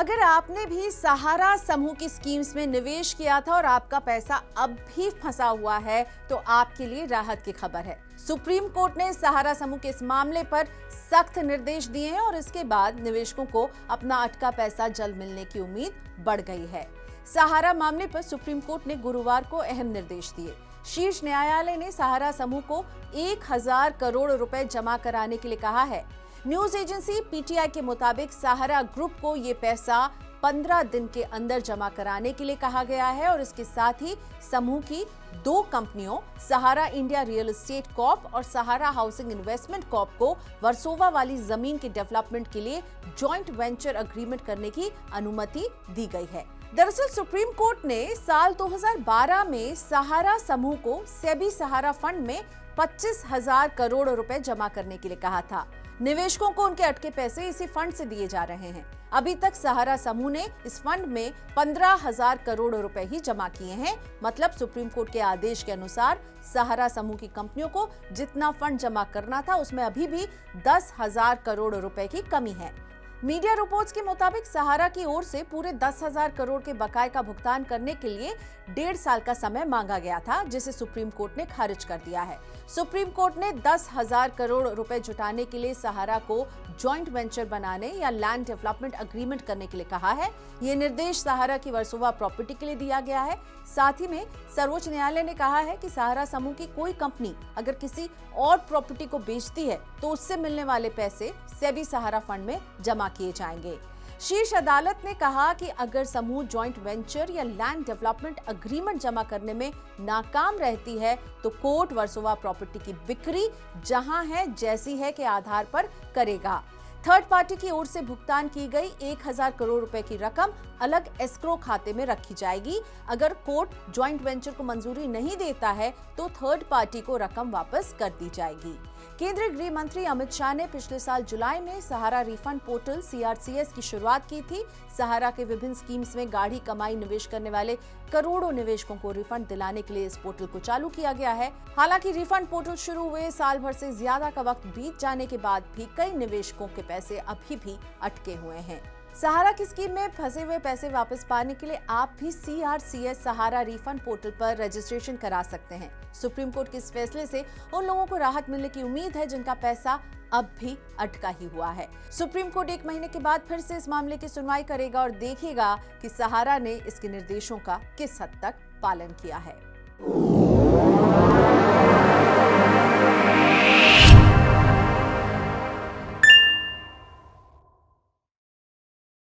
अगर आपने भी सहारा समूह की स्कीम्स में निवेश किया था और आपका पैसा अब भी फंसा हुआ है, तो आपके लिए राहत की खबर है। सुप्रीम कोर्ट ने सहारा समूह के इस मामले पर सख्त निर्देश दिए हैं और इसके बाद निवेशकों को अपना अटका पैसा जल्द मिलने की उम्मीद बढ़ गई है। सहारा मामले पर सुप्रीम कोर्ट ने गुरुवार को अहम निर्देश दिए। शीर्ष न्यायालय ने सहारा समूह को 1000 करोड़ रुपए जमा कराने के लिए कहा है। न्यूज एजेंसी पीटीआई के मुताबिक सहारा ग्रुप को ये पैसा 15 दिन के अंदर जमा कराने के लिए कहा गया है और इसके साथ ही समूह की 2 कंपनियों सहारा इंडिया रियल एस्टेट कॉर्प और सहारा हाउसिंग इन्वेस्टमेंट कॉर्प को वर्सोवा वाली जमीन के डेवलपमेंट के लिए जॉइंट वेंचर एग्रीमेंट करने की अनुमति दी गई है। दरअसल सुप्रीम कोर्ट ने साल 2012 में सहारा समूह को सेबी सहारा फंड में 25,000 करोड़ रुपए जमा करने के लिए कहा था। निवेशकों को उनके अटके पैसे इसी फंड से दिए जा रहे हैं। अभी तक सहारा समूह ने इस फंड में 15,000 करोड़ रुपए ही जमा किए हैं। मतलब सुप्रीम कोर्ट के आदेश के अनुसार सहारा समूह की कंपनियों को जितना फंड जमा करना था उसमें अभी भी 10,000 करोड़ रुपए की कमी है। मीडिया रिपोर्ट्स के मुताबिक सहारा की ओर से पूरे 10,000 करोड़ के बकाये का भुगतान करने के लिए 1.5 साल का समय मांगा गया था, जिसे सुप्रीम कोर्ट ने खारिज कर दिया है। सुप्रीम कोर्ट ने 10,000 करोड़ रुपए जुटाने के लिए सहारा को जॉइंट वेंचर बनाने या लैंड डेवलपमेंट एग्रीमेंट करने के लिए कहा है। ये निर्देश सहारा की वर्सोवा प्रॉपर्टी के लिए दिया गया है। साथ ही में सर्वोच्च न्यायालय ने कहा है कि सहारा समूह की कोई कंपनी अगर किसी और प्रॉपर्टी को बेचती है तो उससे मिलने वाले पैसे सेबी सहारा फंड में जमा किए जाएंगे। शीर्ष अदालत ने कहा कि अगर समूह जॉइंट वेंचर या लैंड डेवलपमेंट एग्रीमेंट जमा करने में नाकाम रहती है तो कोर्ट वर्सोवा प्रॉपर्टी की बिक्री जहां है जैसी है के आधार पर करेगा। थर्ड पार्टी की ओर से भुगतान की गई 1000 करोड़ रुपए की रकम अलग एस्क्रो खाते में रखी जाएगी। अगर कोर्ट जॉइंट वेंचर को मंजूरी नहीं देता है तो थर्ड पार्टी को रकम वापस कर दी जाएगी। केंद्रीय गृह मंत्री अमित शाह ने पिछले साल जुलाई में सहारा रिफंड पोर्टल CRCS की शुरुआत की थी। सहारा के विभिन्न स्कीम्स में गाढ़ी कमाई निवेश करने वाले करोड़ों निवेशकों को रिफंड दिलाने के लिए इस पोर्टल को चालू किया गया है। हालांकि रिफंड पोर्टल शुरू हुए साल भर से ज्यादा का वक्त बीत जाने के बाद भी कई निवेशकों के पैसे अभी भी अटके हुए हैं। सहारा की स्कीम में फंसे हुए पैसे वापस पाने के लिए आप भी CRCS सहारा रिफंड पोर्टल पर रजिस्ट्रेशन करा सकते हैं। सुप्रीम कोर्ट के इस फैसले से उन लोगों को राहत मिलने की उम्मीद है जिनका पैसा अब भी अटका ही हुआ है। सुप्रीम कोर्ट 1 महीने के बाद फिर से इस मामले की सुनवाई करेगा और देखेगा कि सहारा ने इसके निर्देशों का किस हद तक पालन किया है।